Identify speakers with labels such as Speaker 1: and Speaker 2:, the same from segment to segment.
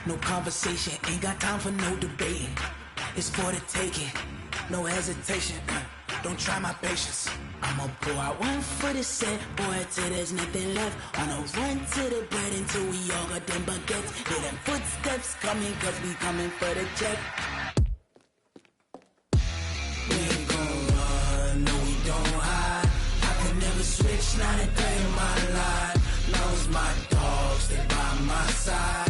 Speaker 1: No conversation, ain't got time for no debating. It's for the taking, no hesitation. Don't try my patience. I'ma pull out one for the set, boy, till there's nothing left. On a run to the bread until we all got them baguettes. Hear them footsteps coming, cause we coming for the check. We ain't gon' run, no we don't hide. I can never switch, not a day in my life. Knows my dogs, they by my side.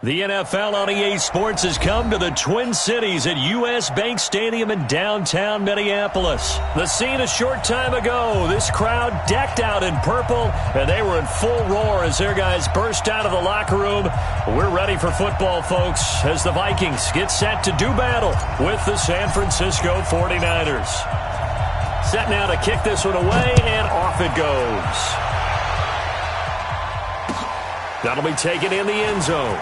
Speaker 2: The NFL on EA Sports has come to the Twin Cities at U.S. Bank Stadium in downtown Minneapolis. The scene a short time ago, this crowd decked out in purple, and they were in full roar as their guys burst out of the locker room. We're ready for football, folks, as the Vikings get set to do battle with the San Francisco 49ers. Set now to kick this one away, and off it goes. That'll be taken in the end zone.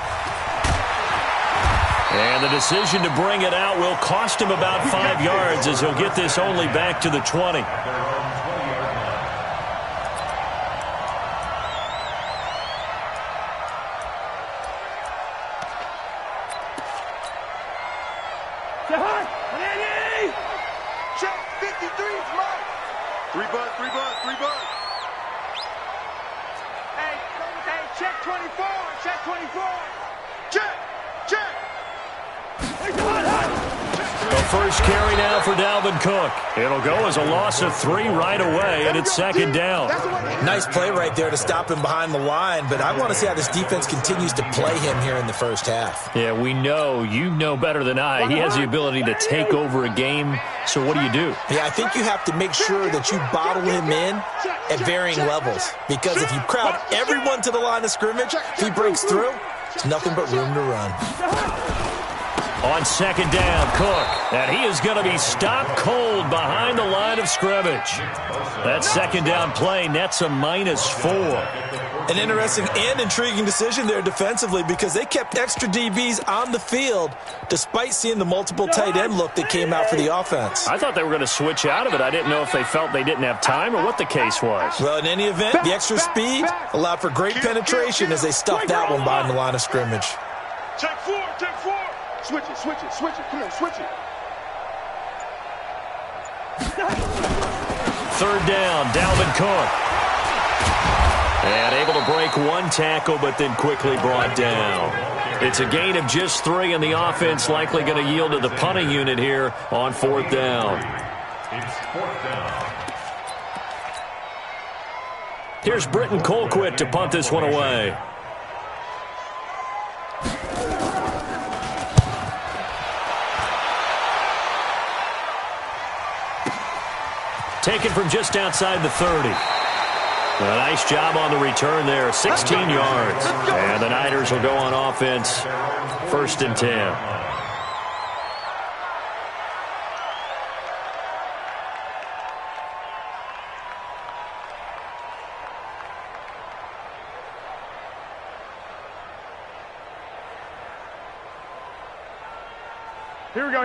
Speaker 2: And the decision to bring it out will cost him about 5 yards as he'll get this only back to the 20.
Speaker 3: Check 53, Mike. 3 bucks. Hey, check 24, check 24. Check.
Speaker 2: The first carry now for Dalvin Cook. It'll go as a loss of 3 right away, and it's second down.
Speaker 4: Nice play right there to stop him behind the line, but I want to see how this defense continues to play him here in the first half.
Speaker 2: Yeah, we know. You know better than I. He has the ability to take over a game, so what do you do?
Speaker 4: Yeah, I think you have to make sure that you bottle him in at varying levels, because if you crowd everyone to the line of scrimmage, if he breaks through, there's nothing but room to run.
Speaker 2: On second down, Cook, and he is going to be stopped cold behind the line of scrimmage. That second down play nets a -4.
Speaker 4: An interesting and intriguing decision there defensively, because they kept extra DBs on the field despite seeing the multiple tight end look that came out for the offense.
Speaker 2: I thought they were going to switch out of it. I didn't know if they felt they didn't have time or what the case was.
Speaker 4: Well, in any event, the extra speed allowed for great penetration as they stuffed that one behind the line of scrimmage.
Speaker 3: Check 4. Switch it. Come on, switch it.
Speaker 2: Third down, Dalvin Cook. And able to break one tackle, but then quickly brought down. It's a gain of just 3, and the offense likely going to yield to the punting unit here on 4th down.
Speaker 5: It's 4th down.
Speaker 2: Here's Britton Colquitt to punt this one away. Taken from just outside the 30. A nice job on the return there, 16 yards. And the Niners will go on offense, 1st and 10.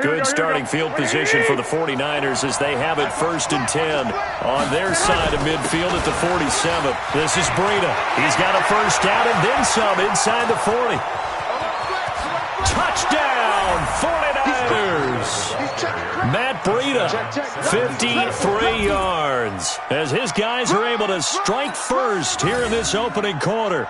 Speaker 2: Good starting field position for the 49ers as they have it 1st and 10 on their side of midfield at the 47. This is Breida. He's got a first down and then some inside the 40. Touchdown, 49ers! Matt Breida, 53 yards, as his guys are able to strike first here in this opening quarter.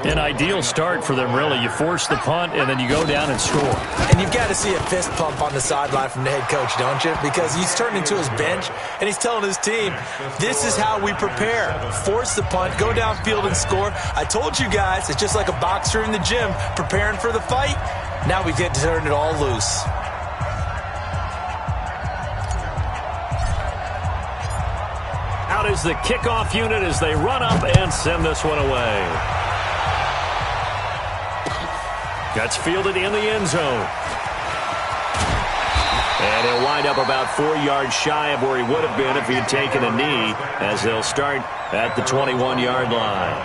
Speaker 2: An ideal start for them, really. You force the punt, and then you go down and score.
Speaker 4: And you've got to see a fist pump on the sideline from the head coach, don't you? Because he's turned into his bench, and he's telling his team, this is how we prepare. Force the punt, go downfield and score. I told you guys, it's just like a boxer in the gym preparing for the fight. Now we get to turn it all loose.
Speaker 2: Out is the kickoff unit as they run up and send this one away. That's fielded in the end zone. And he'll wind up about 4 yards shy of where he would have been if he had taken a knee, as they'll start at the 21-yard line.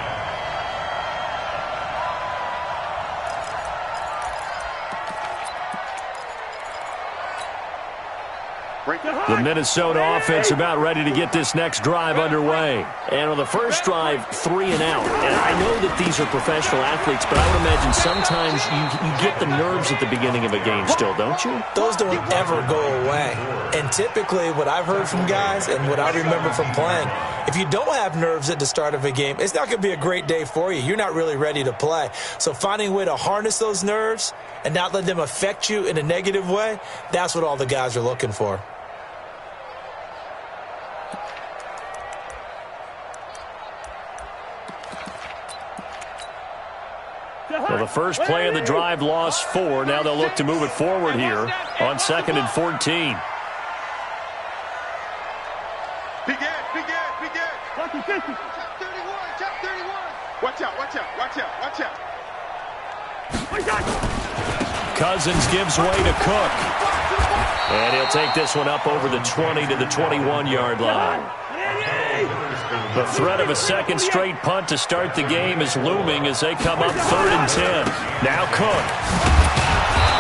Speaker 2: The Minnesota offense about ready to get this next drive underway.
Speaker 6: And on the first drive, 3 and out. And I know that these are professional athletes, but I would imagine sometimes you get the nerves at the beginning of a game still, don't you?
Speaker 4: Those don't ever go away. And typically what I've heard from guys and what I remember from playing, if you don't have nerves at the start of a game, it's not going to be a great day for you. You're not really ready to play. So finding a way to harness those nerves and not let them affect you in a negative way, that's what all the guys are looking for.
Speaker 2: Well, the first play of the drive lost 4. Now they'll look to move it forward here on 2nd and 14.
Speaker 3: Watch out, watch out, watch out, watch out.
Speaker 2: Cousins gives way to Cook. And he'll take this one up over the 20 to the 21-yard line. The threat of a second straight punt to start the game is looming as they come up 3rd and 10. Now Cook.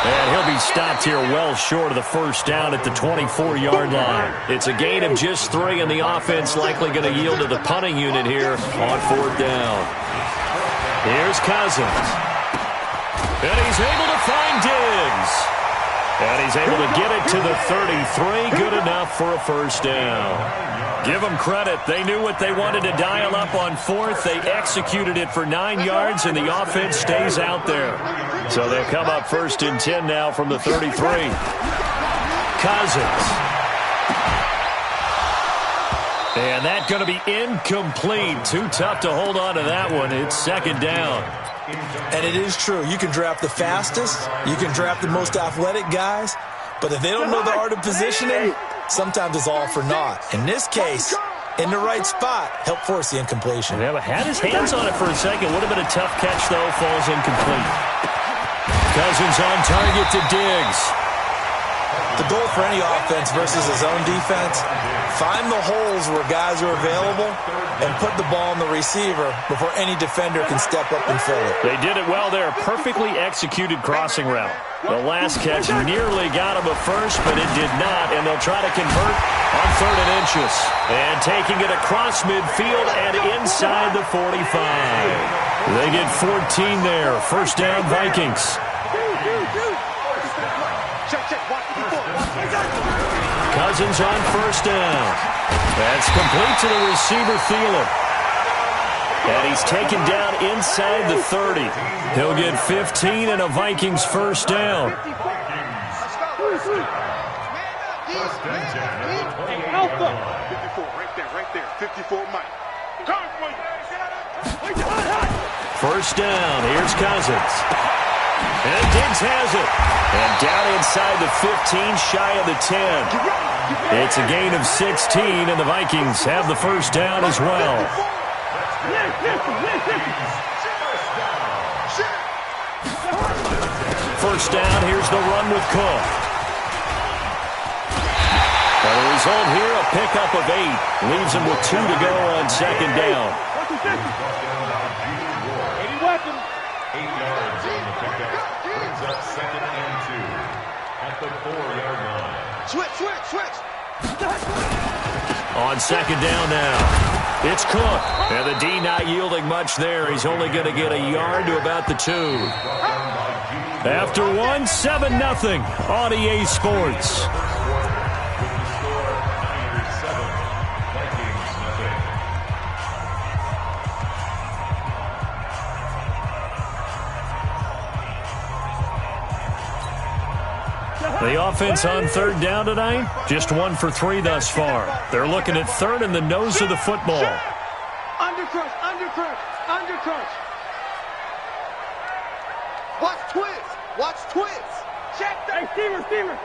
Speaker 2: And he'll be stopped here well short of the first down at the 24-yard line. It's a gain of just 3, and the offense likely going to yield to the punting unit here on 4th down. Here's Cousins. And he's able to find Diggs. And he's able to get it to the 33. Good enough for a first down. Give them credit. They knew what they wanted to dial up on 4th. They executed it for 9 yards, and the offense stays out there. So they'll come up 1st and 10 now from the 33. Cousins. And that's going to be incomplete. Too tough to hold on to that one. It's 2nd down.
Speaker 4: And it is true. You can draft the fastest. You can draft the most athletic guys. But if they don't know the art of positioning, sometimes it's all for naught. In this case, in the right spot, help force the incompletion.
Speaker 2: Yeah, but had his hands on it for a second. Would have been a tough catch, though. Falls incomplete. Cousins on target to Diggs.
Speaker 4: The goal for any offense versus his own defense, find the holes where guys are available and put the ball on the receiver before any defender can step up and fill it.
Speaker 2: They did it well there. Perfectly executed crossing route. The last catch nearly got him a first, but it did not, and they'll try to convert on 3rd and inches. And taking it across midfield and inside the 45. They get 14 there. First down, Vikings. Cousins on 1st down. That's complete to the receiver, Thielen. And he's taken down inside the 30. He'll get 15 and a Vikings first down.
Speaker 3: Alpha. 54, right there. 54, Mike.
Speaker 2: First down. Here's Cousins. And Diggs has it. And down inside the 15, shy of the 10. It's a gain of 16, and the Vikings have the first down as well. First down, here's the run with Cook. And the result here, a pickup of 8. Leaves him with 2 to go on 2nd down.
Speaker 5: 8 yards on the pickup. Brings up 2nd and 2 at the 4-yard line.
Speaker 3: Switch.
Speaker 2: On 2nd down now, it's Cook. And the D not yielding much there. He's only going to get a yard to about the 2. After 1, 7-0 on EA Sports. The offense on 3rd down tonight, just 1 for 3 thus far. They're looking at 3rd in the nose of the football.
Speaker 3: Undercrush. Watch twist. Check that. Receiver.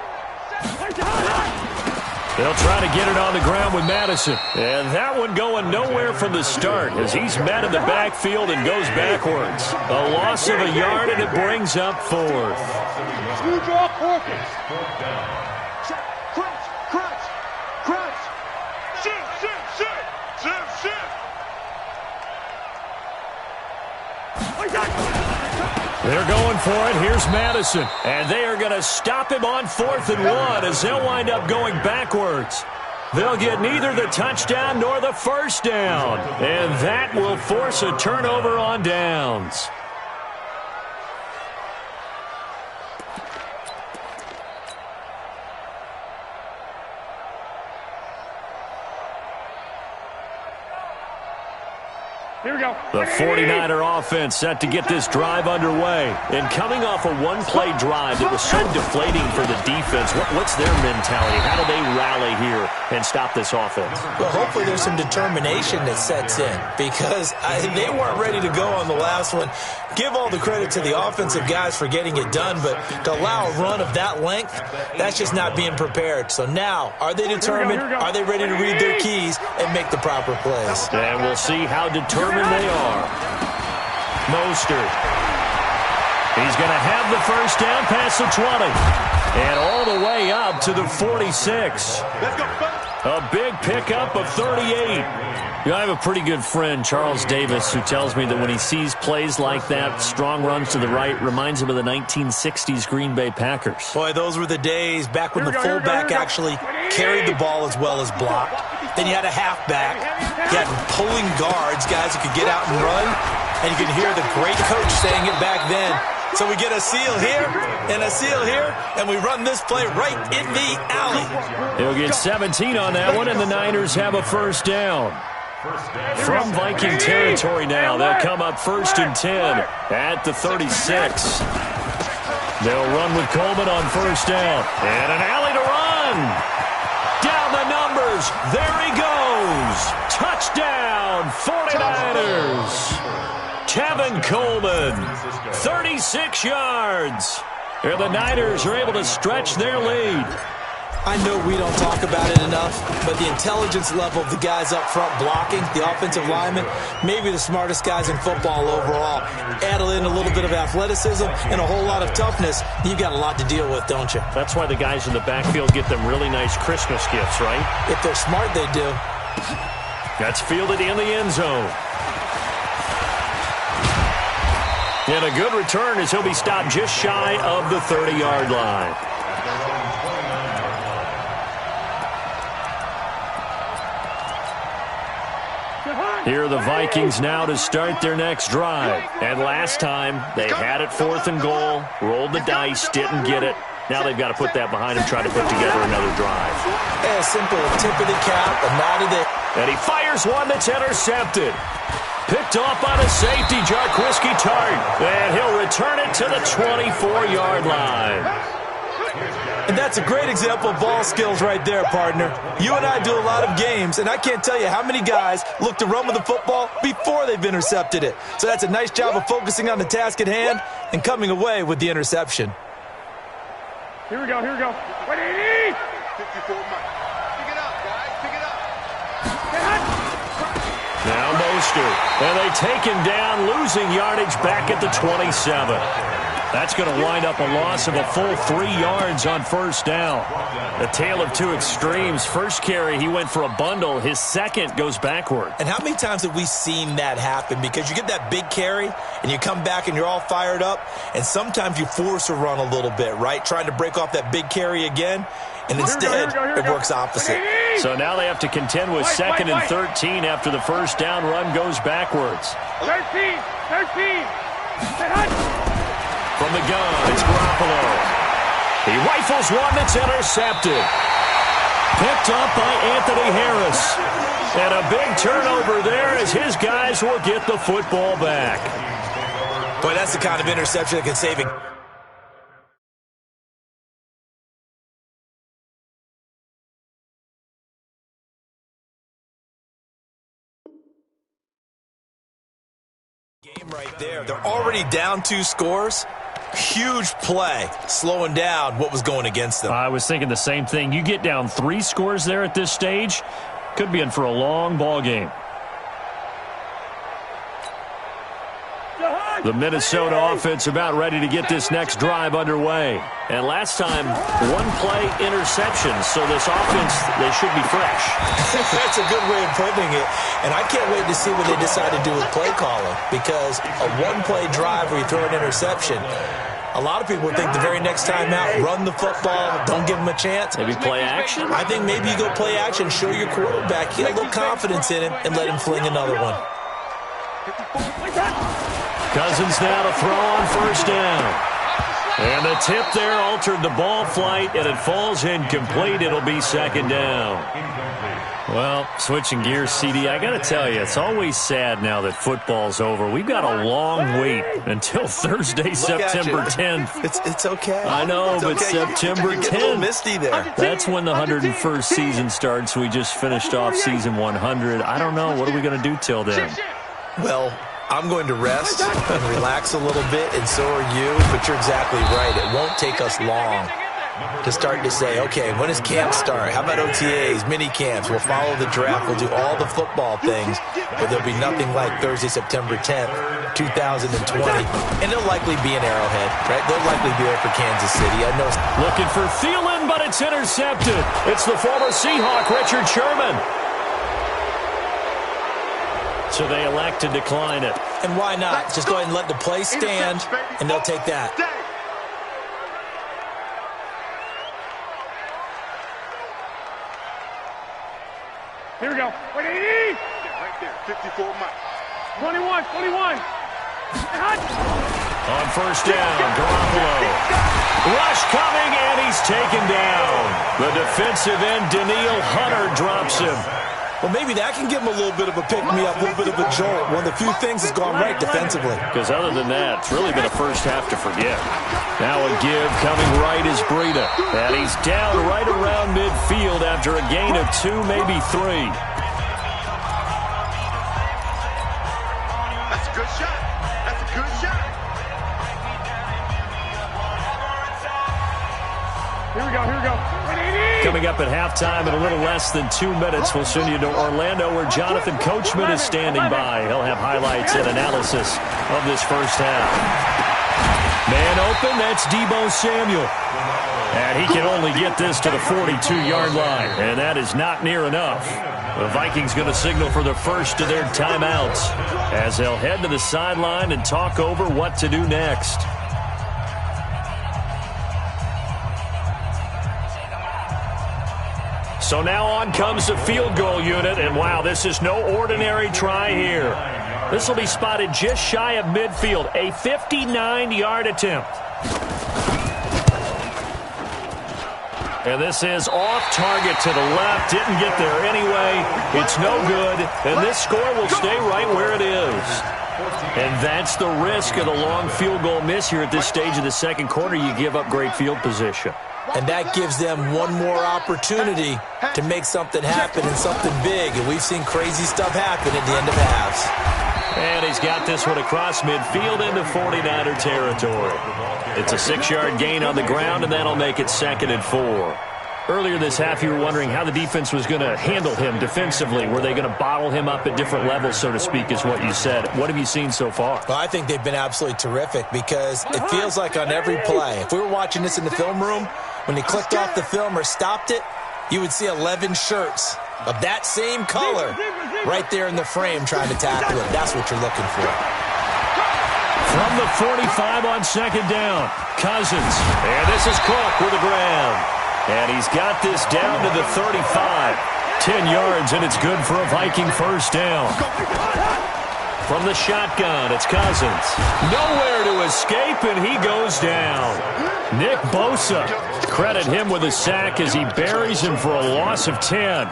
Speaker 2: They'll try to get it on the ground with Madison. And that one going nowhere from the start as he's met in the backfield and goes backwards. A loss of a yard, and it brings up 4th.
Speaker 3: You draw focus. Crunch. Shift.
Speaker 2: They're going for it. Here's Madison. And they are going to stop him on 4th and 1 as they'll wind up going backwards. They'll get neither the touchdown nor the first down. And that will force a turnover on downs.
Speaker 3: Here we go.
Speaker 2: The 49er offense set to get this drive underway. And coming off a one-play drive that was so deflating for the defense, what's their mentality? How do they rally here and stop this offense?
Speaker 4: Well, hopefully there's some determination that sets in because they weren't ready to go on the last one. Give all the credit to the offensive guys for getting it done, but to allow a run of that length, that's just not being prepared. So now, are they determined? Are they ready to read their keys and make the proper plays?
Speaker 2: And we'll see how determined they are. Mostert. He's going to have the first down past the 20. And all the way up to the 46. A big pickup of 38. I have a pretty good friend, Charles Davis, who tells me that when he sees plays like that, strong runs to the right, reminds him of the 1960s Green Bay Packers.
Speaker 4: Boy, those were the days back when the fullback actually carried the ball as well as blocked. Then you had a halfback. You had pulling guards, guys who could get out and run. And you could hear the great coach saying it back then. So we get a seal here and a seal here, and we run this play right in the alley.
Speaker 2: He'll get 17 on that one, and the Niners have a first down. From Viking territory now, they'll come up 1st and 10 at the 36. They'll run with Coleman on first down. And an alley to run. Down the numbers. There he goes. Touchdown, 49ers. Tevin Coleman, 36 yards. And the Niners are able to stretch their lead.
Speaker 4: I know we don't talk about it enough, but the intelligence level of the guys up front blocking, the offensive linemen, maybe the smartest guys in football overall. Add in a little bit of athleticism and a whole lot of toughness, you've got a lot to deal with, don't you?
Speaker 2: That's why the guys in the backfield get them really nice Christmas gifts, right?
Speaker 4: If they're smart, they do.
Speaker 2: That's fielded in the end zone. And a good return as he'll be stopped just shy of the 30-yard line. Here are the Vikings now to start their next drive. And last time, they had it 4th and goal, rolled the dice, didn't get it. Now they've got to put that behind them, try to put together another drive.
Speaker 4: Yeah, simple tip of the cap, a nod of the...
Speaker 2: And he fires one that's intercepted. Picked off by the safety, Jarquiski Tart. And he'll return it to the 24-yard line.
Speaker 4: And that's a great example of ball skills right there, partner. You and I do a lot of games, and I can't tell you how many guys look to run with the football before they've intercepted it. So that's a nice job of focusing on the task at hand and coming away with the interception.
Speaker 3: Here we go, here we go. 180!
Speaker 7: 54 Mike. Pick it up, guys. Pick it up.
Speaker 2: Now Mostert. And they take him down, losing yardage back at the 27. That's going to wind up a loss of a full 3 yards on first down. A tale of two extremes. First carry, he went for a bundle. His second goes backward.
Speaker 4: And how many times have we seen that happen? Because you get that big carry, and you come back and you're all fired up, and sometimes you force a run a little bit, right? Trying to break off that big carry again, and instead it works opposite.
Speaker 2: So now they have to contend with 2nd and 13 after the first down run goes backwards.
Speaker 3: 13!
Speaker 2: From the gun, it's Garoppolo. He rifles one that's intercepted. Picked up by Anthony Harris. And a big turnover there as his guys will get the football back.
Speaker 4: Boy, that's the kind of interception that can save it. Game right there. They're already down 2 scores. Huge play, slowing down what was going against them.
Speaker 2: I was thinking the same thing. You get down 3 scores there at this stage, could be in for a long ball game. The Minnesota offense about ready to get this next drive underway. And last time, one-play interception. So this offense, they should be fresh.
Speaker 4: That's a good way of putting it. And I can't wait to see what they decide to do with play calling. Because a one-play drive where you throw an interception, a lot of people think the very next time out, run the football, don't give them a chance.
Speaker 2: Maybe play action?
Speaker 4: I think maybe you go play action, show your quarterback, get a little confidence in him, and let him fling another one.
Speaker 2: Cousins now to throw on first down. And the tip there altered the ball flight, and it falls incomplete. It'll be second down. Well, switching gears, CD, I got to tell you, it's always sad now that football's over. We've got a long wait until Thursday, September 10th.
Speaker 4: It's okay.
Speaker 2: I know,
Speaker 4: it's
Speaker 2: but
Speaker 4: okay.
Speaker 2: September
Speaker 4: You're getting a little
Speaker 2: 10th.
Speaker 4: misty there.
Speaker 2: That's when the 101st season starts. We just finished off season 100. I don't know. What are we going to do till then?
Speaker 4: Well, I'm going to rest and relax a little bit, and so are you. But you're exactly right. It won't take us long to start to say, okay, when does camp start? How about OTAs, mini camps? We'll follow the draft. We'll do all the football things, but there'll be nothing like Thursday, September 10th, 2020. And it'll likely be an Arrowhead, right? They'll likely be there for Kansas City. I know.
Speaker 2: Looking for Thielen, but it's intercepted. It's the former Seahawk, Richard Sherman. So they elect to decline it.
Speaker 4: And why not? Just go ahead and let the play stand, and they'll take that.
Speaker 3: Here we go. Right there. 54 miles. 21.
Speaker 2: On first down, Garoppolo. Rush coming, and he's taken down. The defensive end, Daniil Hunter, drops him.
Speaker 4: Well, maybe that can give him a little bit of a pick-me-up, a little bit of a jolt. One of the few things that's gone right defensively.
Speaker 2: Because other than that, it's really been a first half to forget. Now a give coming right is Breida. And he's down right around midfield after a gain of 2, maybe 3.
Speaker 7: That's a good shot. That's a good shot.
Speaker 3: Here we go.
Speaker 2: Coming up at halftime in a little less than 2 minutes, we'll send you to Orlando where Jonathan Coachman is standing by. He'll have highlights and analysis of this first half. Man open, that's Deebo Samuel. And he can only get this to the 42-yard line, and that is not near enough. The Vikings going to signal for the first of their timeouts as they'll head to the sideline and talk over what to do next. So now on comes the field goal unit, and wow, this is no ordinary try here. This will be spotted just shy of midfield, a 59-yard attempt. And this is off target to the left, didn't get there anyway. It's no good, and this score will stay right where it is. And that's the risk of the long field goal miss here at this stage of the second quarter. You give up great field position.
Speaker 4: And that gives them one more opportunity to make something happen and something big. And we've seen crazy stuff happen at the end of halves.
Speaker 2: And he's got this one across midfield into 49er territory. It's a 6-yard gain on the ground, and that'll make it 2nd and 4. Earlier this half, you were wondering how the defense was going to handle him defensively. Were they going to bottle him up at different levels, so to speak, is what you said. What have you seen so far?
Speaker 4: Well, I think they've been absolutely terrific because it feels like on every play, if we were watching this in the film room, when they clicked off the film or stopped it, you would see 11 shirts of that same color right there in the frame trying to tackle it. That's what you're looking for.
Speaker 2: From the 45 on second down, Cousins. And this is Cook with the grab. And he's got this down to the 35. 10 yards, and it's good for a Viking first down. From the shotgun, it's Cousins. Nowhere to escape, and he goes down. Nick Bosa, credit him with a sack as he buries him for a loss of 10.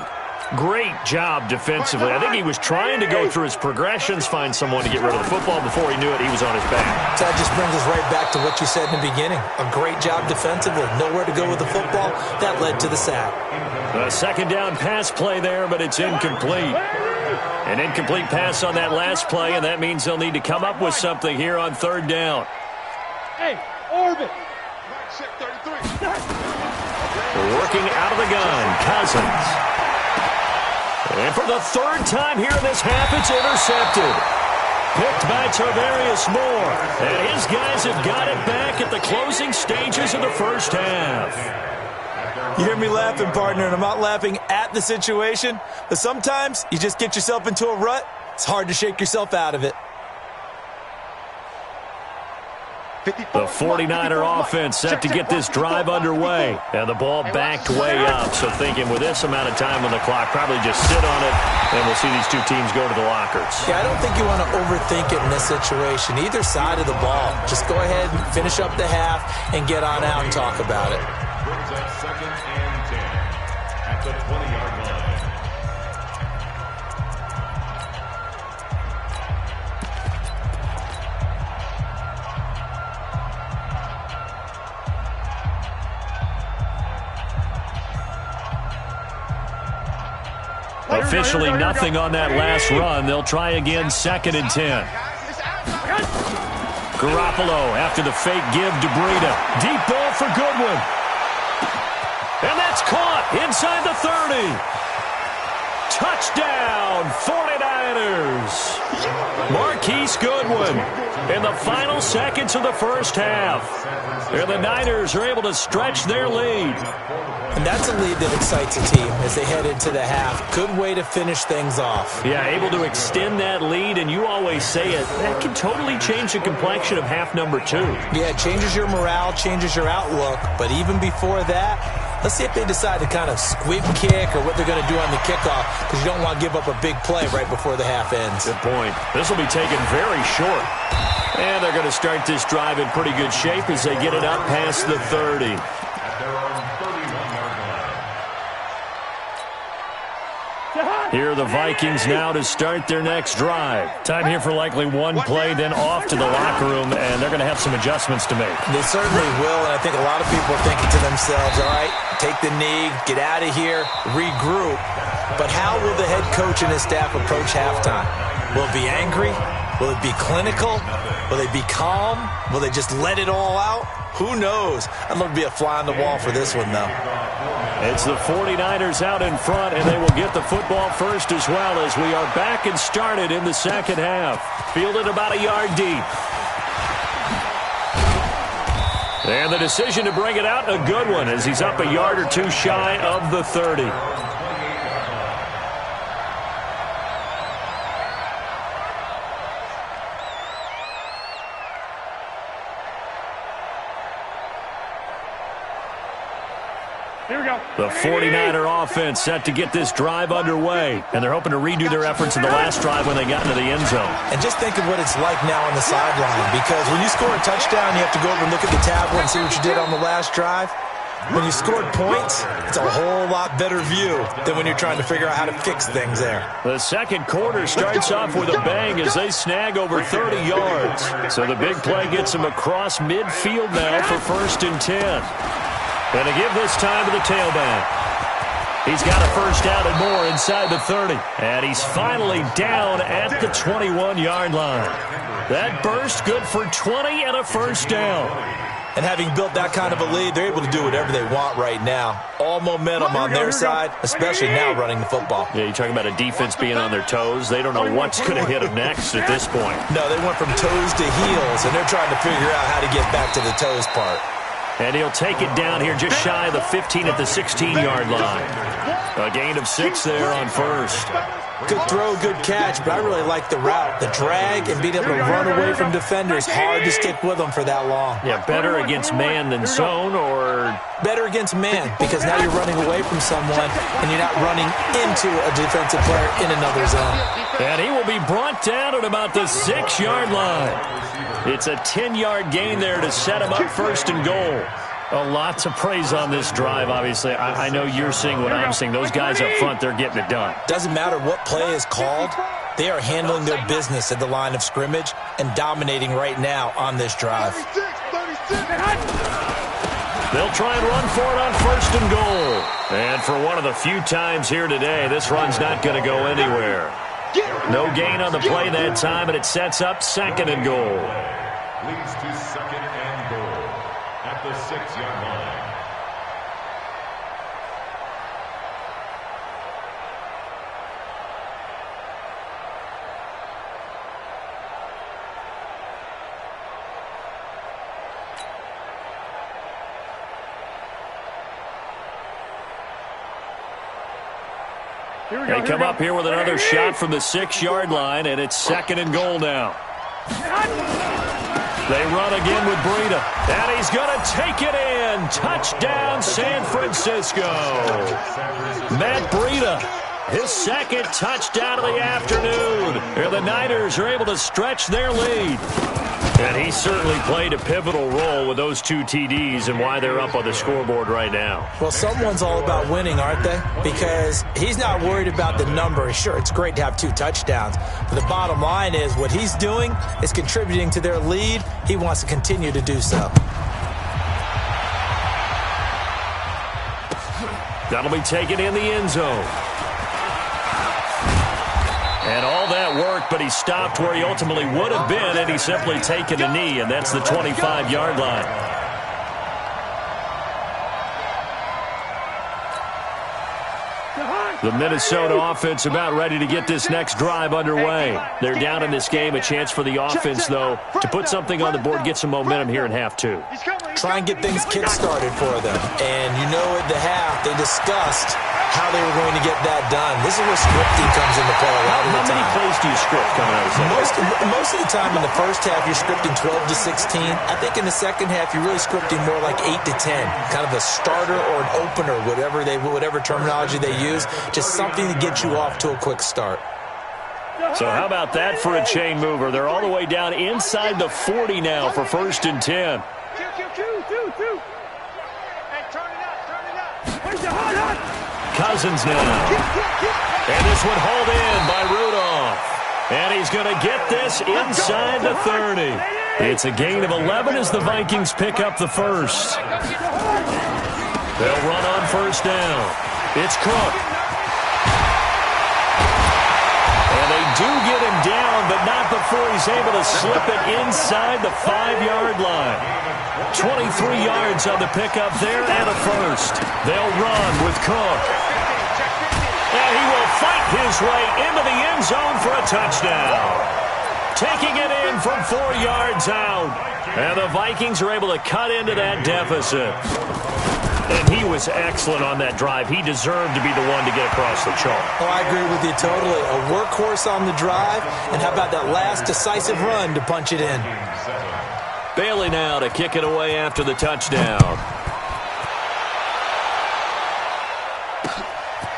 Speaker 2: Great job defensively. I think he was trying to go through his progressions, find someone to get rid of the football. Before he knew it, he was on his back.
Speaker 4: So that just brings us right back to what you said in the beginning. A great job defensively. Nowhere to go with the football. That led to the sack.
Speaker 2: A second down pass play there, but it's incomplete. An incomplete pass on that last play, and that means they'll need to come up with something here on third down.
Speaker 3: Hey, orbit.
Speaker 2: Working out of the gun, Cousins. And for the third time here in this half, it's intercepted. picked by Tarvarius Moore. And his guys have got it back at the closing stages of the first half.
Speaker 4: You hear me laughing, partner, and I'm not laughing at the situation, but sometimes you just get yourself into a rut. It's hard to shake yourself out of it.
Speaker 2: The 49er offense set to get this drive underway. And the ball backed way up. So thinking with this amount of time on the clock, probably just sit on it, and we'll see these two teams go to the lockers.
Speaker 4: Yeah, I don't think you want to overthink it in this situation. Either side of the ball. Just go ahead and finish up the half and get on out and talk about it.
Speaker 5: Brings up 2nd and 10 at the 20-yard line.
Speaker 2: Officially nothing on that last run. They'll try again, 2nd and 10. Garoppolo after the fake give to Breida. Deep ball for Goodwin. And that's caught inside the 30. Touchdown, 49ers. Marquise Goodwin in the final seconds of the first half. And the Niners are able to stretch their lead.
Speaker 4: And that's a lead that excites a team as they head into the half. Good way to finish things off.
Speaker 2: Yeah, able to extend that lead, and you always say it, that can totally change the complexion of half number 2.
Speaker 4: Yeah, it changes your morale, changes your outlook. But even before that, let's see if they decide to kind of squib kick or what they're going to do on the kickoff, because you don't want to give up a big play right before the half ends.
Speaker 2: Good point. This will be taken very short. And they're going to start this drive in pretty good shape as they get it up past the 30. Here are the Vikings now to start their next drive. Time here for likely one play, then off to the locker room, and they're going to have some adjustments to make.
Speaker 4: They certainly will, and I think a lot of people are thinking to themselves, all right, take the knee, get out of here, regroup. But how will the head coach and his staff approach halftime? Will it be angry? Will it be clinical? Will they be calm? Will they just let it all out? Who knows? I'd love to be a fly on the wall for this one, though.
Speaker 2: It's the 49ers out in front, and they will get the football first as well as we are back and started in the second half. Fielded about a yard deep. And the decision to bring it out, a good one, as he's up a yard or two shy of the 30. The 49er offense set to get this drive underway, and they're hoping to redo their efforts in the last drive when they got into the end zone.
Speaker 4: And just think of what it's like now on the sideline, because when you score a touchdown, you have to go over and look at the tablet and see what you did on the last drive. When you scored points, it's a whole lot better view than when you're trying to figure out how to fix things there.
Speaker 2: The second quarter starts off with a bang as they snag over 30 yards. So the big play gets them across midfield now for 1st and 10. And to give this time to the tailback. He's got a first down and more inside the 30. And he's finally down at the 21-yard line. That burst good for 20 and a first down.
Speaker 4: And having built that kind of a lead, they're able to do whatever they want right now. All momentum on their side, especially now running the football.
Speaker 2: Yeah, you're talking about a defense being on their toes. They don't know what's going to hit them next at this point.
Speaker 4: No, they went from toes to heels, and they're trying to figure out how to get back to the toes part.
Speaker 2: And he'll take it down here just shy of the 15 at the 16-yard line. A gain of 6 there on first.
Speaker 4: Good throw, good catch, but I really like the route. The drag and being able to run away from defenders. Hard to stick with them for that long.
Speaker 2: Yeah, better against man than zone, or...
Speaker 4: Better against man, because now you're running away from someone and you're not running into a defensive player in another zone.
Speaker 2: And he will be brought down at about the 6-yard line. It's a 10-yard gain there to set him up 1st and goal. A lot to praise on this drive, obviously. I know you're seeing what I'm seeing. Those guys up front, they're getting it done.
Speaker 4: Doesn't matter what play is called. They are handling their business at the line of scrimmage and dominating right now on this drive.
Speaker 2: They'll try and run for it on 1st and goal. And for one of the few times here today, this run's not going to go anywhere. No gain on the play that time, and it sets up 2nd and goal.
Speaker 5: Leads to 2nd and goal at the 6-yard line.
Speaker 2: They come up here with another shot from the 6-yard line, and it's 2nd and goal now. They run again with Breida, and he's going to take it in. Touchdown, San Francisco. Matt Breida, his 2nd touchdown of the afternoon. And the Niners are able to stretch their lead. And he certainly played a pivotal role with those 2 TDs and why they're up on the scoreboard right now.
Speaker 4: Well, someone's all about winning, aren't they? Because he's not worried about the number. Sure, it's great to have 2 touchdowns. But the bottom line is what he's doing is contributing to their lead. He wants to continue to do so.
Speaker 2: That'll be taken in the end zone. And all that worked, but he stopped where he ultimately would have been, and he simply taken a knee, and that's the 25-yard line. The Minnesota offense about ready to get this next drive underway. They're down in this game. A chance for the offense, though, to put something on the board, get some momentum here in half 2.
Speaker 4: Try and get things kick-started for them. And you know at the half, they discussed how they were going to get that done. This is where scripting comes into play a lot of the time.
Speaker 2: How many plays do you script coming out of second?
Speaker 4: Most of the time in the first half, you're scripting 12 to 16. I think in the second half, you're really scripting more like 8 to 10. Kind of a starter or an opener, whatever terminology they use. Just something to get you off to a quick start.
Speaker 2: So how about that for a chain mover? They're all the way down inside the 40 now for 1st and 10. Cousins now. And this one hauled in by Rudolph. And he's going to get this inside the 30. It's a gain of 11 as the Vikings pick up the first. They'll run on 1st down. It's Cook. And they do get him down, but not before he's able to slip it inside the 5-yard line. 23 yards on the pickup there and a first. They'll run with Cook. And he will fight his way into the end zone for a touchdown. Taking it in from 4 yards out. And the Vikings are able to cut into that deficit. And he was excellent on that drive. He deserved to be the one to get across the chalk.
Speaker 4: Oh, I agree with you totally. A workhorse on the drive. And how about that last decisive run to punch it in?
Speaker 2: Bailey now to kick it away after the touchdown.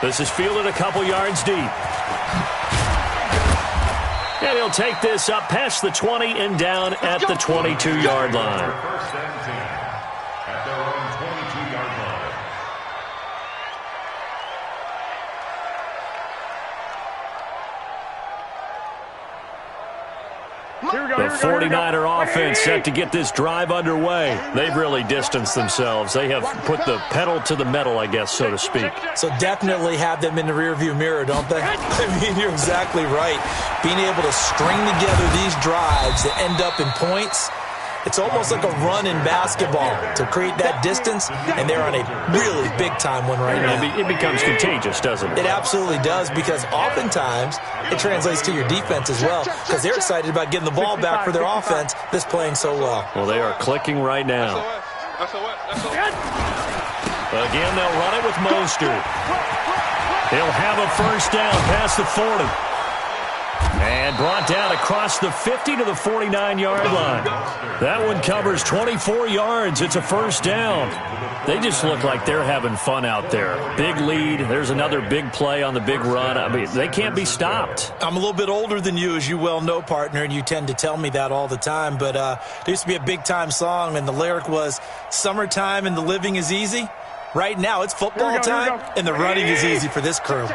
Speaker 2: This is fielded a couple yards deep. And he'll take this up past the 20 and down at the 22-yard line.
Speaker 5: First and 10 at their own 22-yard line.
Speaker 2: The 49er offense set to get this drive underway. They've really distanced themselves. They have put the pedal to the metal, I guess, so to speak.
Speaker 4: So definitely have them in the rearview mirror, don't they? I mean, you're exactly right. Being able to string together these drives that end up in points, it's almost like a run in basketball to create that distance, and they're on a really big-time one right now.
Speaker 2: It becomes contagious, doesn't it?
Speaker 4: It absolutely does, because oftentimes it translates to your defense as well, because they're excited about getting the ball back for their offense that's playing so well.
Speaker 2: Well, they are clicking right now. Again, they'll run it with Mostert. He'll have a first down past the 40. And brought down across the 50 to the 49-yard line. That one covers 24 yards. It's a first down. They just look like they're having fun out there. Big lead. There's another big play on the big run. I mean, they can't be stopped.
Speaker 4: I'm a little bit older than you, as you well know, partner, and you tend to tell me that all the time. But there used to be a big-time song, and the lyric was, "Summertime and the living is easy." Right now, it's football time, and the running is easy for this crew.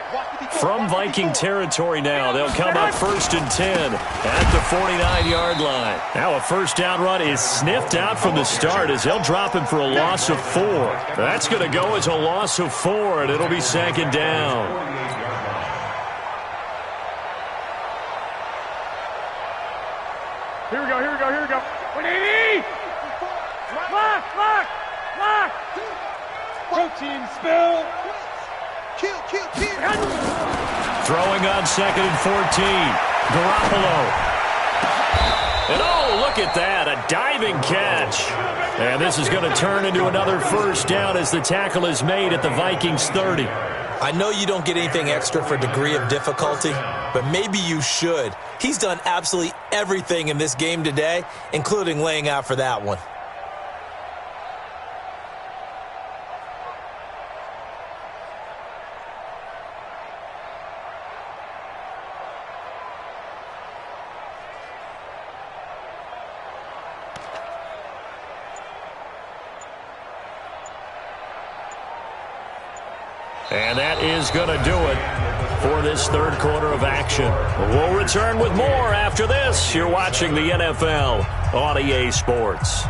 Speaker 2: From Viking territory now, they'll come up 1st and 10 at the 49-yard line. Now a first down run is sniffed out from the start as they'll drop him for a loss of 4. That's going to go as a loss of 4, and it'll be 2nd down.
Speaker 3: Here we go. 180! Lock! Protein spill! Kill!
Speaker 2: Throwing on 2nd and 14. Garoppolo. And oh, look at that, a diving catch. And this is going to turn into another first down as the tackle is made at the Vikings 30.
Speaker 4: I know you don't get anything extra for degree of difficulty, but maybe you should. He's done absolutely everything in this game today, including laying out for that one.
Speaker 2: And that is going to do it for this third quarter of action. We'll return with more after this. You're watching the NFL on EA Sports.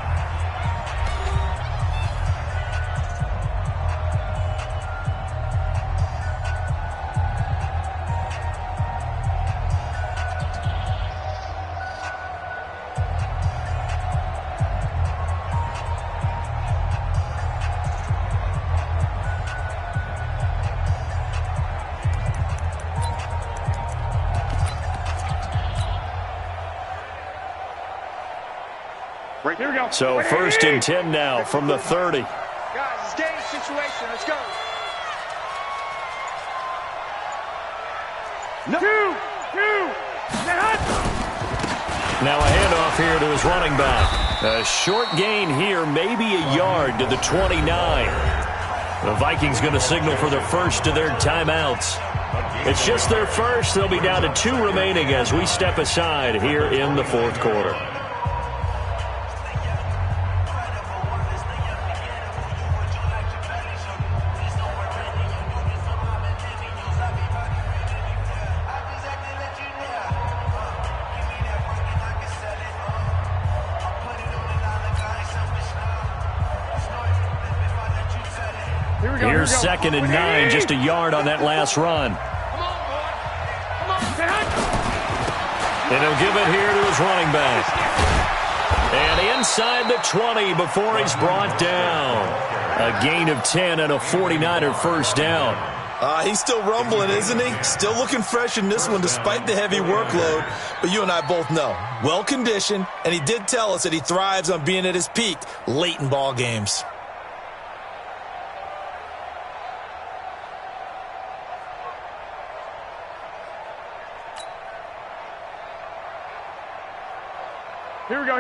Speaker 3: Here we go.
Speaker 2: So first and 10 now from the 30.
Speaker 7: Guys, it's game situation. Let's go.
Speaker 3: No. Two.
Speaker 2: Now a handoff here to his running back. A short gain here, maybe a yard to the 29. The Vikings going to signal for their first of their timeouts. It's just their first. They'll be down to 2 remaining as we step aside here in the fourth quarter. Here's second and 9, just a yard on that last run. And he'll give it here to his running back. And inside the 20 before he's brought down. A gain of 10 and a 49er first down.
Speaker 4: He's still rumbling, isn't he? Still looking fresh in this one despite the heavy workload. But you and I both know, well-conditioned, and he did tell us that he thrives on being at his peak late in ball games.
Speaker 3: Here we go.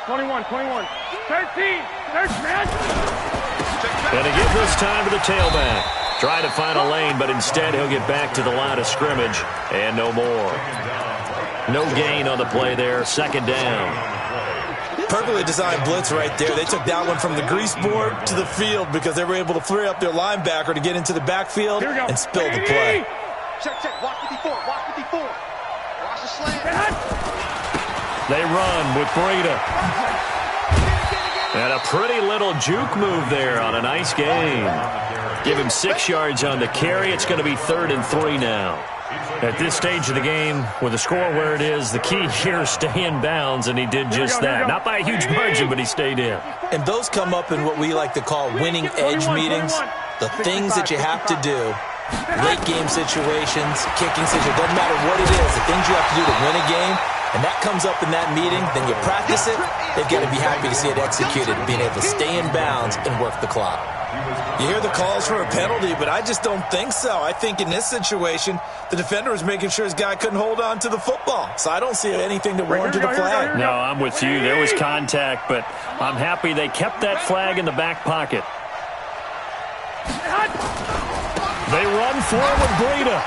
Speaker 3: 21. 13, man.
Speaker 2: And he gives this time to the tailback. Trying to find a lane, but instead he'll get back to the line of scrimmage. And no more. No gain on the play there. Second down.
Speaker 4: Perfectly designed blitz right there. They took that one from the grease board to the field because they were able to free up their linebacker to get into the backfield and spill the play.
Speaker 7: Check. Walk 54. Watch the slant.
Speaker 2: They run with Breida. And a pretty little juke move there on a nice gain. Give him 6 yards on the carry. It's going to be 3rd and 3 now. At this stage of the game, with the score where it is, the key here is stay in bounds, and he did just that. Not by a huge margin, but he stayed in.
Speaker 4: And those come up in what we like to call winning edge meetings. The things that you have to do, late game situations, kicking situations, doesn't matter what it is, the things you have to do to win a game, and that comes up in that meeting, then you practice it, they've got to be happy to see it executed, being able to stay in bounds and work the clock. You hear the calls for a penalty, but I just don't think so. I think in this situation, the defender was making sure his guy couldn't hold on to the football. So I don't see anything to warrant the flag.
Speaker 2: No, I'm with you. There was contact, but I'm happy they kept that flag in the back pocket. They run forward with Breida.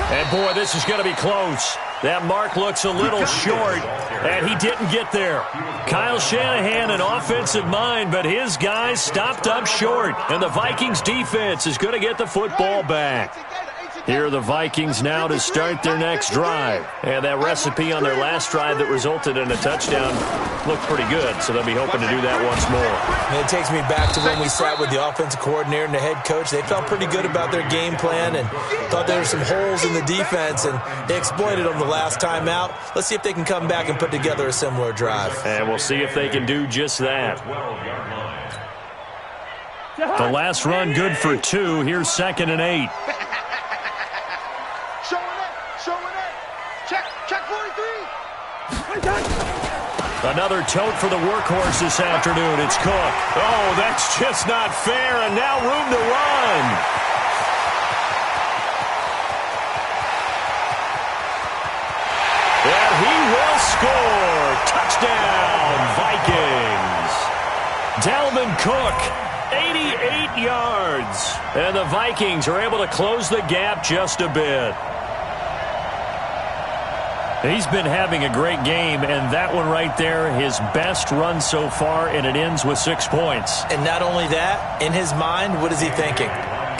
Speaker 2: And, boy, this is going to be close. That mark looks a little short, and he didn't get there. Kyle Shanahan, an offensive mind, but his guys stopped up short, and the Vikings defense is going to get the football back. Here are the Vikings now to start their next drive. And that recipe on their last drive that resulted in a touchdown looked pretty good, so they'll be hoping to do that once more.
Speaker 4: And it takes me back to when we sat with the offensive coordinator and the head coach. They felt pretty good about their game plan and thought there were some holes in the defense, and they exploited them the last time out. Let's see if they can come back and put together a similar drive.
Speaker 2: And we'll see if they can do just that. The last run good for 2. Here's 2nd and 8.
Speaker 7: Showing up. Check 43.
Speaker 2: Another tote for the workhorse this afternoon. It's Cook. Oh, that's just not fair, and now room to run. And he will score. Touchdown, Vikings. Dalvin Cook, 88 yards. And the Vikings are able to close the gap just a bit. He's been having a great game, and that one right there, his best run so far, and it ends with 6 points.
Speaker 4: And not only that, in his mind, what is he thinking?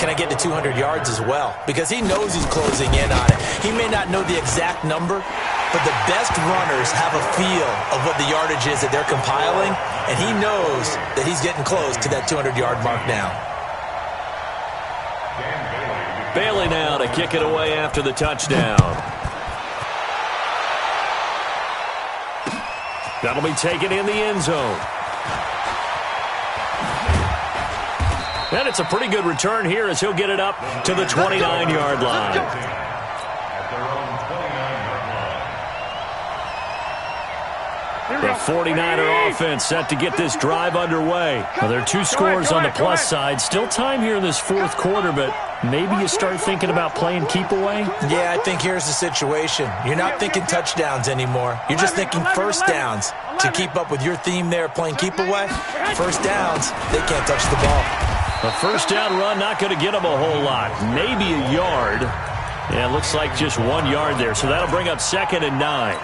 Speaker 4: Can I get to 200 yards as well? Because he knows he's closing in on it. He may not know the exact number, but the best runners have a feel of what the yardage is that they're compiling, and he knows that he's getting close to that 200-yard mark now.
Speaker 2: Bailey now to kick it away after the touchdown. That'll be taken in the end zone. And it's a pretty good return here as he'll get it up to the 29-yard line. The 49er offense set to get this drive underway. Well, there are 2 scores on the plus side. Still time here in this fourth quarter, but maybe you start thinking about playing keep away?
Speaker 4: Yeah, I think here's the situation. You're not thinking touchdowns anymore. You're just thinking first downs. To keep up with your theme there, playing keep away, first downs, they can't touch the ball.
Speaker 2: A first down run not going to get them a whole lot. Maybe a yard. Yeah, it looks like just 1 yard there. So that'll bring up 2nd and 9.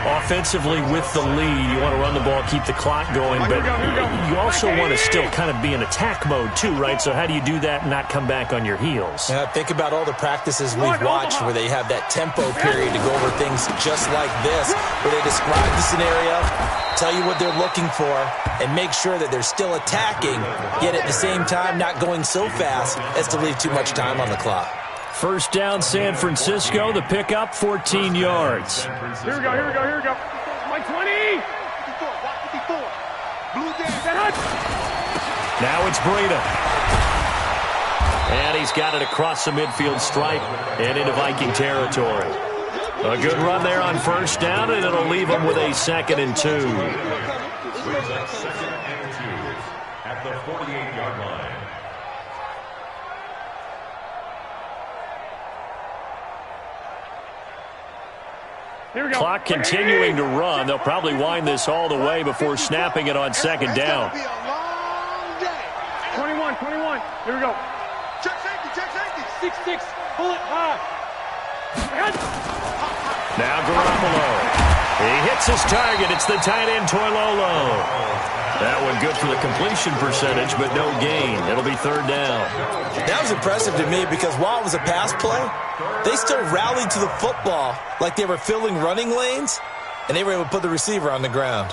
Speaker 2: Offensively with the lead, you want to run the ball, keep the clock going, but you also want to still kind of be in attack mode too, right? So how do you do that and not come back on your heels?
Speaker 4: Yeah, think about all the practices we've watched where they have that tempo period to go over things just like this, where they describe the scenario, tell you what they're looking for, and make sure that they're still attacking, yet at the same time not going so fast as to leave too much time on the clock.
Speaker 2: First down, San Francisco. The pickup, 14 yards.
Speaker 3: Here we go, here we go, here we go. My 20. 54. Blue down.
Speaker 2: Now it's Breida. And he's got it across the midfield stripe and into Viking territory. A good run there on first down, and it'll leave him with a 2nd and 2.
Speaker 5: Brings up 2nd and 2 at the 48-yard line.
Speaker 2: Clock continuing to run. They'll probably wind this all the way before snapping it on 2nd down.
Speaker 3: 21. Here we go. Check safety. 6-6. Pull it high.
Speaker 2: Now Garoppolo. He hits his target. It's the tight end, Toilolo. That one good for the completion percentage, but no gain. It'll be 3rd down.
Speaker 4: That was impressive to me because while it was a pass play, they still rallied to the football like they were filling running lanes, and they were able to put the receiver on the ground.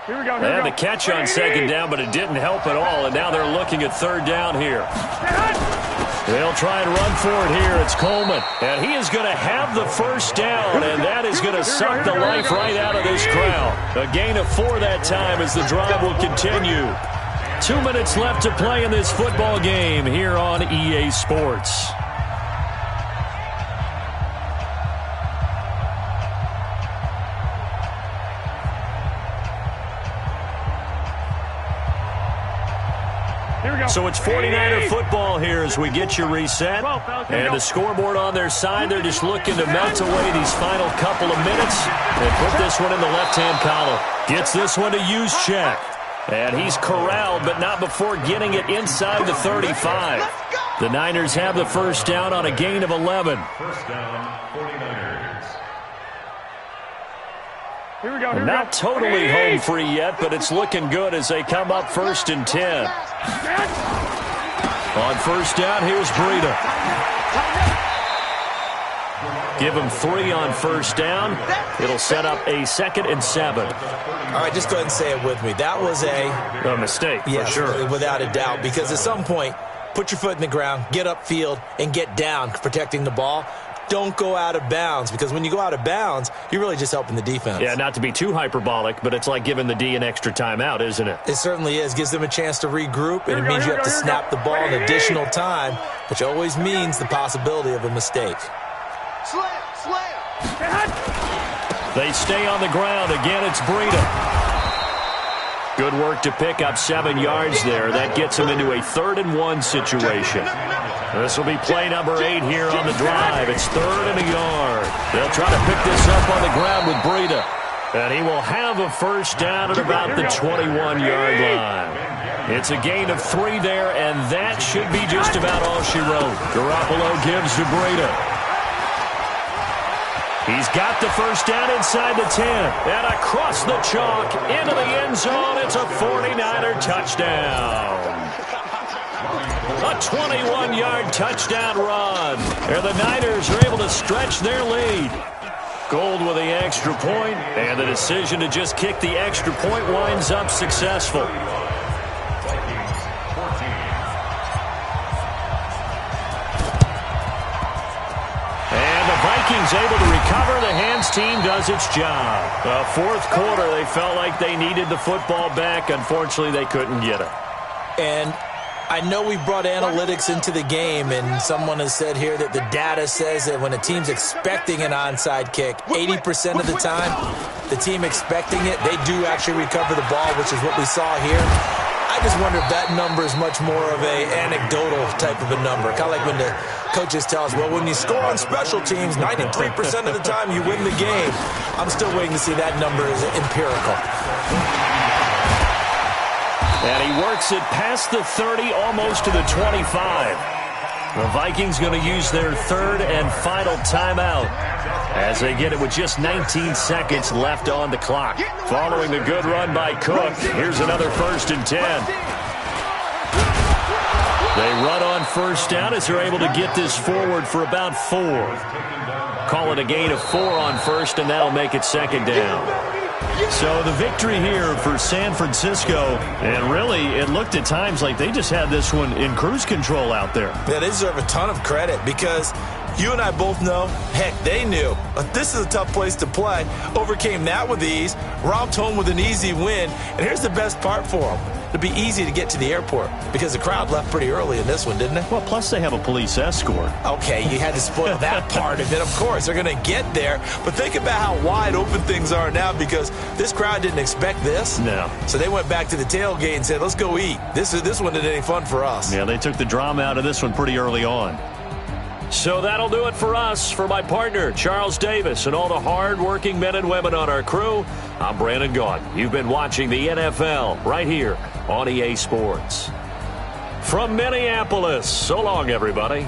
Speaker 3: Here we go.
Speaker 2: They had the catch on 2nd down, but it didn't help at all, and now they're looking at 3rd down here. They'll try and run for it here. It's Coleman, and he is going to have the first down, and that is going to suck the life right out of this crowd. A gain of 4 that time as the drive will continue. 2 minutes left to play in this football game here on EA Sports. So it's 49er football here as we get you reset. And the scoreboard on their side, they're just looking to melt away these final couple of minutes and put this one in the left-hand column. Gets this one to Juszczyk. And he's corralled, but not before getting it inside the 35. The Niners have the first down on a gain of 11.
Speaker 5: First down, 49ers.
Speaker 3: Here we go.
Speaker 2: Not totally home free yet, but it's looking good as they come up 1st and 10. On first down, here's Breida. Give him 3 on first down. It'll set up a 2nd and 7.
Speaker 4: All right, just go ahead and say it with me. That was
Speaker 2: a mistake,
Speaker 4: for
Speaker 2: sure.
Speaker 4: Without a doubt, because at some point, put your foot in the ground, get upfield, and get down, protecting the ball. don't go out of bounds, because when you go out of bounds, you're really just helping the defense.
Speaker 6: Yeah, not to be too hyperbolic, but it's like giving the D an extra timeout, isn't it?
Speaker 4: It certainly is. Gives them a chance to regroup, and it means you have to snap the ball in additional time, which always means the possibility of a mistake.
Speaker 2: They stay on the ground. Again, it's Breida. Good work to pick up 7 yards there. That gets them into a 3rd-and-1 situation. This will be play number 8 here on the drive. It's 3rd and a yard. They'll try to pick this up on the ground with Breida. And he will have a first down at about the 21-yard line. It's a gain of 3 there, and that should be just about all she wrote. Garoppolo gives to Breida. He's got the first down inside the 10. And across the chalk, into the end zone. It's a 49er touchdown. A 21-yard touchdown run. And the Niners are able to stretch their lead. Gold with the extra point, and the decision to just kick the extra point winds up successful. Vikings able to recover. The hands team does its job. Fourth quarter, they felt like they needed the football back. Unfortunately, they couldn't get it.
Speaker 4: And I know we brought analytics into the game, and someone has said here that the data says that when a team's expecting an onside kick, 80% of the time, the team expecting it, they do actually recover the ball, which is what we saw here. I just wonder if that number is much more of a anecdotal type of a number. Kind of like when the coaches tell us, well, when you score on special teams, 93% of the time you win the game. I'm still waiting to see that number is empirical.
Speaker 2: And he works it past the 30, almost to the 25. The Vikings going to use their 3rd and final timeout as they get it with just 19 seconds left on the clock. Following the good run by Cook, here's another 1st and 10. They run on first down as they're able to get this forward for about 4. Call it a gain of 4 on first, and that'll make it 2nd down. So the victory here for San Francisco, and really it looked at times like they just had this one in cruise control out there.
Speaker 4: Yeah, they deserve a ton of credit because you and I both know, heck, they knew. But this is a tough place to play. Overcame that with ease, romped home with an easy win, and here's the best part for them. It'd be easy to get to the airport because the crowd left pretty early in this one, didn't it?
Speaker 2: Well, plus they have a police escort.
Speaker 4: Okay, you had to spoil that part of it. Of course, they're going to get there. But think about how wide open things are now because this crowd didn't expect this.
Speaker 2: No.
Speaker 4: So they went back to the tailgate and said, let's go eat. This one isn't any fun for us.
Speaker 2: Yeah, they took the drama out of this one pretty early on. So that'll do it for us. For my partner, Charles Davis, and all the hard-working men and women on our crew, I'm Brandon Gaudin. You've been watching the NFL right here on EA Sports. From Minneapolis, so long, everybody.